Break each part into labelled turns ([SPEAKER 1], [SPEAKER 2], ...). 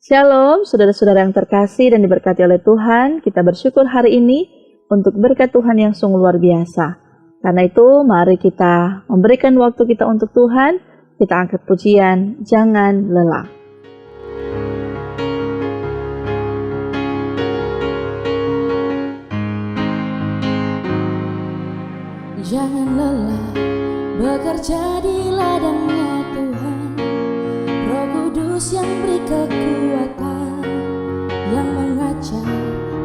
[SPEAKER 1] Shalom, saudara-saudara yang terkasih dan diberkati oleh Tuhan. Kita bersyukur hari ini untuk berkat Tuhan yang sungguh luar biasa. Karena itu, mari kita memberikan waktu kita untuk Tuhan. Kita angkat pujian, jangan lelah.
[SPEAKER 2] Jangan lelah bekerja di ladangnya Tuhan. Roh Kudus yang beri kekuatan, yang mengajar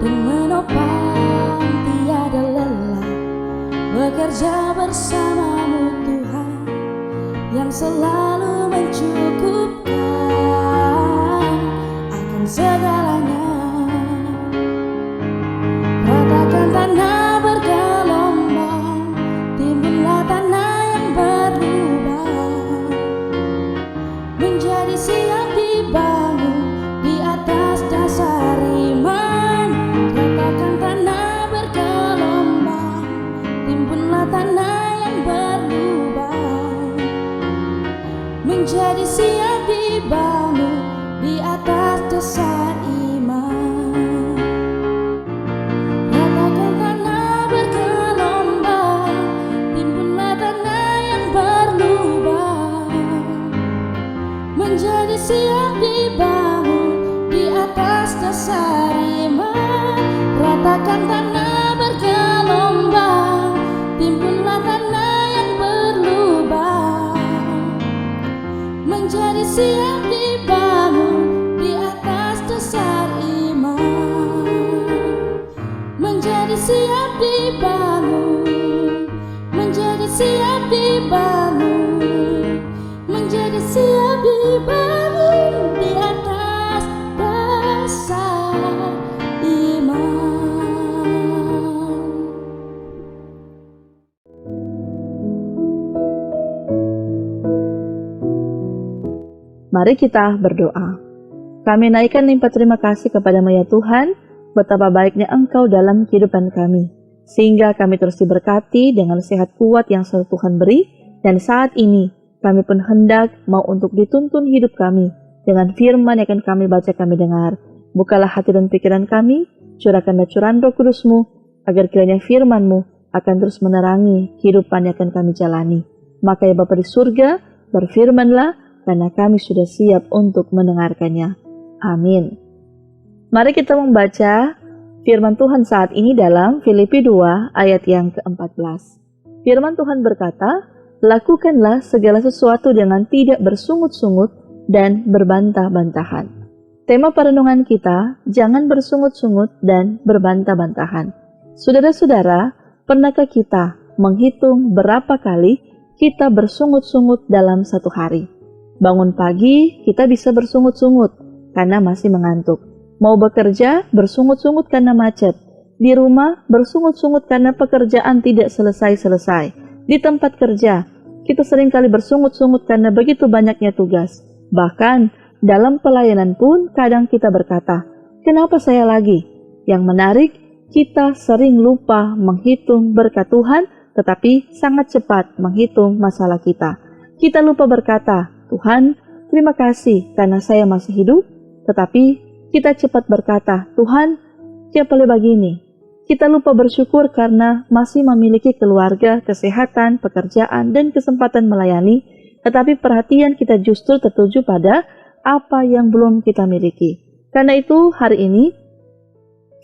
[SPEAKER 2] dan menopang, tiada lelah bekerja bersamamu Tuhan, yang selalu mencukupkan akan segalanya. Ratakan tanah bergelombang, timbunlah tanah yang berlubang, menjadi siap dibangun di atas dasar iman. Ratakan tanah bergelombang, timbunlah tanah yang berlubang, menjadi siap dibangun di atas dasar iman. Ratakan tanah bergelombang, timbunlah tanah yang berlubang, menjadi siap dibangun di atas dasar iman. Ratakan tanah bergelombang, timbunlah tanah yang berlubang, menjadi siap dibangun di atas dasar iman, menjadi siap dibangun, menjadi siap dibangun, menjadi siap dibangun di atas dasar iman.
[SPEAKER 1] Mari kita berdoa. Kami naikkan limpah terima kasih kepada-Mu ya Tuhan, betapa baiknya Engkau dalam kehidupan kami, sehingga kami terus diberkati dengan sehat kuat yang selalu Tuhan beri, dan saat ini kami pun hendak mau untuk dituntun hidup kami dengan firman yang akan kami baca, kami dengar. Bukalah hati dan pikiran kami, curahkanlah curahan Roh Kudus-Mu, agar kiranya firman-Mu akan terus menerangi kehidupan yang akan kami jalani. Maka ya Bapa di surga, berfirmanlah, karena kami sudah siap untuk mendengarkannya. Amin. Mari kita membaca firman Tuhan saat ini dalam Filipi 2 ayat yang ke-14. Firman Tuhan berkata, lakukanlah segala sesuatu dengan tidak bersungut-sungut dan berbantah-bantahan. Tema perenungan kita, jangan bersungut-sungut dan berbantah-bantahan. Saudara-saudara, pernahkah kita menghitung berapa kali kita bersungut-sungut dalam satu hari? Bangun pagi, kita bisa bersungut-sungut karena masih mengantuk. Mau bekerja, bersungut-sungut karena macet. Di rumah, bersungut-sungut karena pekerjaan tidak selesai-selesai. Di tempat kerja, kita seringkali bersungut-sungut karena begitu banyaknya tugas. Bahkan, dalam pelayanan pun kadang kita berkata, kenapa saya lagi? Yang menarik, kita sering lupa menghitung berkat Tuhan, tetapi sangat cepat menghitung masalah kita. Kita lupa berkata, Tuhan, terima kasih karena saya masih hidup, tetapi kita cepat berkata, Tuhan, siapa boleh begini? Kita lupa bersyukur karena masih memiliki keluarga, kesehatan, pekerjaan, dan kesempatan melayani, tetapi perhatian kita justru tertuju pada apa yang belum kita miliki. Karena itu, hari ini,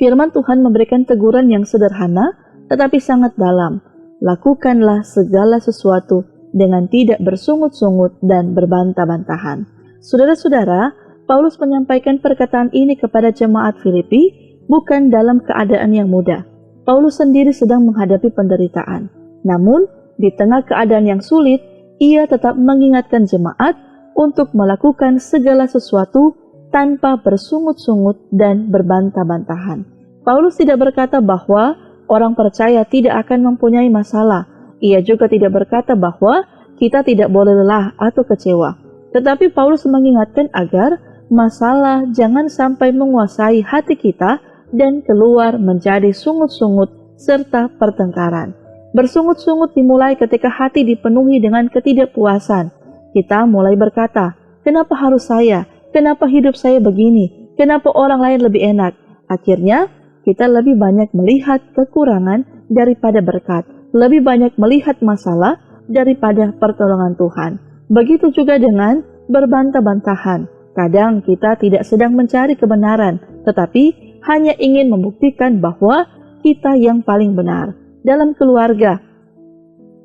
[SPEAKER 1] firman Tuhan memberikan teguran yang sederhana, tetapi sangat dalam. Lakukanlah segala sesuatu dengan tidak bersungut-sungut dan berbantah-bantahan. Saudara-saudara, Paulus menyampaikan perkataan ini kepada jemaat Filipi bukan dalam keadaan yang mudah. Paulus sendiri sedang menghadapi penderitaan. Namun, di tengah keadaan yang sulit, ia tetap mengingatkan jemaat untuk melakukan segala sesuatu tanpa bersungut-sungut dan berbantah-bantahan. Paulus tidak berkata bahwa orang percaya tidak akan mempunyai masalah. Ia juga tidak berkata bahwa kita tidak boleh lelah atau kecewa. Tetapi Paulus mengingatkan agar masalah jangan sampai menguasai hati kita dan keluar menjadi sungut-sungut serta pertengkaran. Bersungut-sungut dimulai ketika hati dipenuhi dengan ketidakpuasan. Kita mulai berkata, kenapa harus saya? kenapa hidup saya begini, kenapa orang lain lebih enak. Akhirnya kita lebih banyak melihat kekurangan daripada berkat, lebih banyak melihat masalah daripada pertolongan Tuhan. Begitu juga dengan berbantah-bantahan. Kadang kita tidak sedang mencari kebenaran, tetapi hanya ingin membuktikan bahwa kita yang paling benar. Dalam keluarga,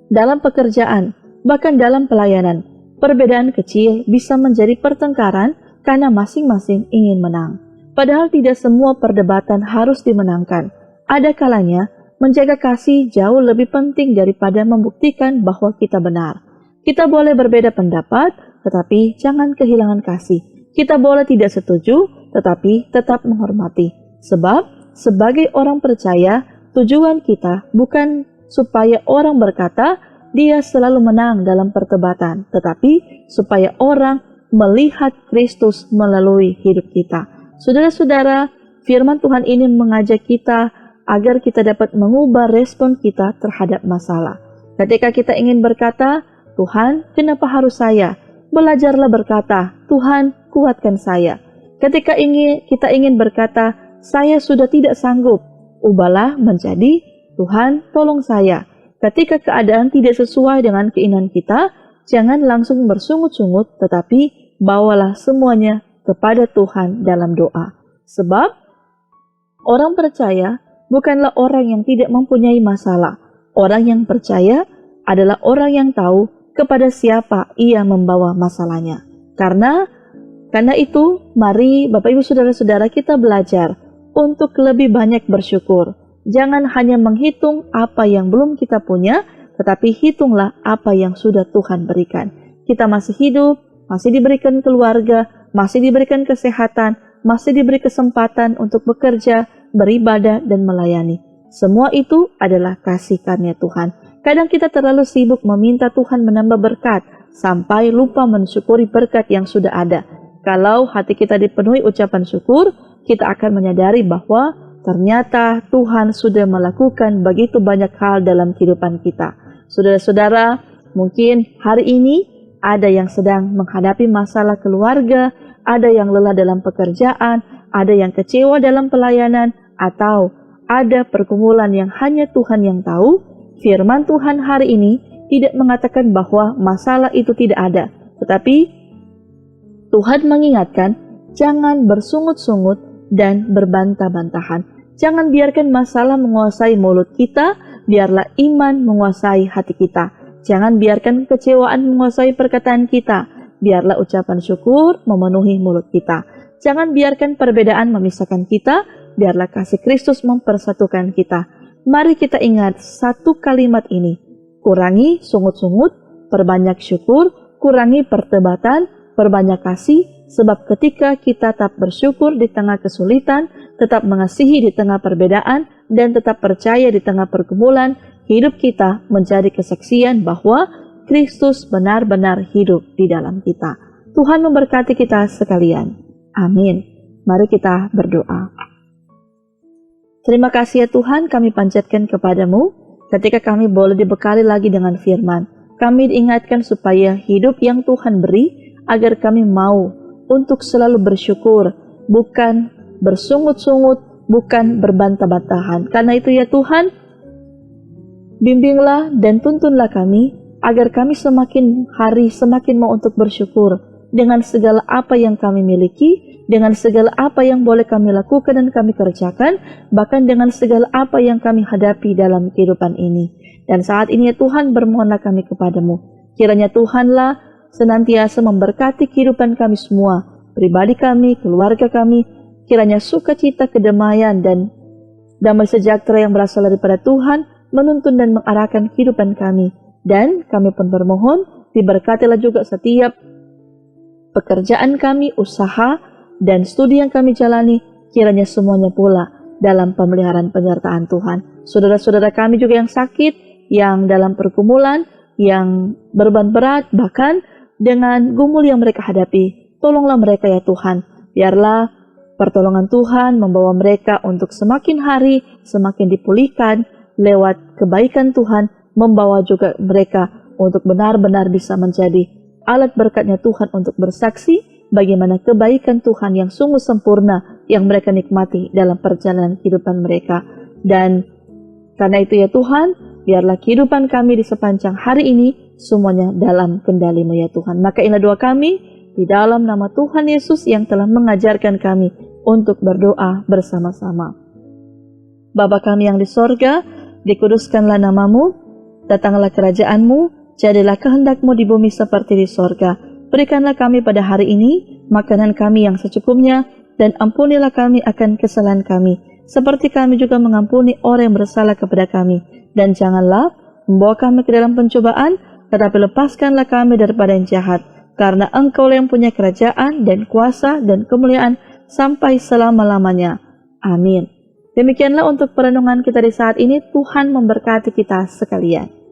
[SPEAKER 1] dalam pekerjaan, bahkan dalam pelayanan, perbedaan kecil bisa menjadi pertengkaran karena masing-masing ingin menang. Padahal tidak semua perdebatan harus dimenangkan. Ada kalanya menjaga kasih jauh lebih penting daripada membuktikan bahwa kita benar. Kita boleh berbeda pendapat, tetapi jangan kehilangan kasih. Kita boleh tidak setuju, tetapi tetap menghormati. Sebab sebagai orang percaya, tujuan kita bukan supaya orang berkata dia selalu menang dalam perdebatan, tetapi supaya orang melihat Kristus melalui hidup kita. Saudara-saudara, firman Tuhan ini mengajak kita agar kita dapat mengubah respon kita terhadap masalah. Ketika kita ingin berkata, Tuhan, kenapa harus saya? Belajarlah berkata, Tuhan, kuatkan saya. Ketika kita ingin berkata, saya sudah tidak sanggup, ubahlah menjadi, Tuhan, tolong saya. Ketika keadaan tidak sesuai dengan keinginan kita, jangan langsung bersungut-sungut, tetapi bawalah semuanya kepada Tuhan dalam doa. Sebab orang percaya bukanlah orang yang tidak mempunyai masalah. Orang yang percaya adalah orang yang tahu kepada siapa ia membawa masalahnya. Karena itu, mari Bapak Ibu Saudara-saudara kita belajar untuk lebih banyak bersyukur. Jangan hanya menghitung apa yang belum kita punya, tetapi hitunglah apa yang sudah Tuhan berikan. Kita masih hidup, masih diberikan keluarga, masih diberikan kesehatan, masih diberi kesempatan untuk bekerja, beribadah, dan melayani. Semua itu adalah kasih karunia Tuhan. Kadang kita terlalu sibuk meminta Tuhan menambah berkat, sampai lupa mensyukuri berkat yang sudah ada. Kalau hati kita dipenuhi ucapan syukur, kita akan menyadari bahwa ternyata Tuhan sudah melakukan begitu banyak hal dalam kehidupan kita. Saudara-saudara, mungkin hari ini ada yang sedang menghadapi masalah keluarga, ada yang lelah dalam pekerjaan, ada yang kecewa dalam pelayanan, atau ada pergumulan yang hanya Tuhan yang tahu. Firman Tuhan hari ini tidak mengatakan bahwa masalah itu tidak ada, tetapi Tuhan mengingatkan, jangan bersungut-sungut dan berbantah-bantahan. Jangan biarkan masalah menguasai mulut kita, biarlah iman menguasai hati kita. Jangan biarkan kecewaan menguasai perkataan kita, biarlah ucapan syukur memenuhi mulut kita. Jangan biarkan perbedaan memisahkan kita, biarlah kasih Kristus mempersatukan kita. Mari kita ingat satu kalimat ini, kurangi sungut-sungut, perbanyak syukur, kurangi perdebatan, perbanyak kasih, sebab ketika kita tetap bersyukur di tengah kesulitan, tetap mengasihi di tengah perbedaan, dan tetap percaya di tengah pergumulan, hidup kita menjadi kesaksian bahwa Kristus benar-benar hidup di dalam kita. Tuhan memberkati kita sekalian. Amin. Mari kita berdoa. Terima kasih ya Tuhan, kami panjatkan kepadamu ketika kami boleh dibekali lagi dengan firman. Kami diingatkan supaya hidup yang Tuhan beri, agar kami mau untuk selalu bersyukur, bukan bersungut-sungut, bukan berbantah-bantahan. Karena itu ya Tuhan, bimbinglah dan tuntunlah kami, agar kami semakin hari semakin mau untuk bersyukur dengan segala apa yang kami miliki, dengan segala apa yang boleh kami lakukan dan kami kerjakan, bahkan dengan segala apa yang kami hadapi dalam kehidupan ini. Dan saat ini ya Tuhan, bermohonlah kami kepadamu. Kiranya Tuhanlah senantiasa memberkati kehidupan kami semua, pribadi kami, keluarga kami. Kiranya sukacita, kedamaian, dan damai sejahtera yang berasal daripada Tuhan menuntun dan mengarahkan kehidupan kami. Dan kami pun bermohon, diberkatilah juga setiap pekerjaan kami, usaha, dan studi yang kami jalani. Kiranya semuanya pula dalam pemeliharaan penyertaan Tuhan. Saudara-saudara kami juga yang sakit, yang dalam pergumulan, yang beban berat, bahkan dengan gumul yang mereka hadapi, tolonglah mereka ya Tuhan. Biarlah pertolongan Tuhan membawa mereka untuk semakin hari semakin dipulihkan lewat kebaikan Tuhan, membawa juga mereka untuk benar-benar bisa menjadi alat berkatnya Tuhan untuk bersaksi bagaimana kebaikan Tuhan yang sungguh sempurna yang mereka nikmati dalam perjalanan kehidupan mereka. Dan karena itu ya Tuhan, biarlah kehidupan kami di sepanjang hari ini semuanya dalam kendali-Mu ya Tuhan. Maka inilah doa kami di dalam nama Tuhan Yesus yang telah mengajarkan kami untuk berdoa bersama-sama. Bapa kami yang di sorga, dikuduskanlah nama-Mu, datanglah kerajaan-Mu, jadilah kehendak-Mu di bumi seperti di sorga. Berikanlah kami pada hari ini makanan kami yang secukupnya, dan ampunilah kami akan kesalahan kami, seperti kami juga mengampuni orang yang bersalah kepada kami. Dan janganlah membawa kami ke dalam pencobaan, tetapi lepaskanlah kami daripada yang jahat. Karena Engkau yang punya kerajaan dan kuasa dan kemuliaan sampai selama-lamanya. Amin. Demikianlah untuk perenungan kita di saat ini. Tuhan memberkati kita sekalian.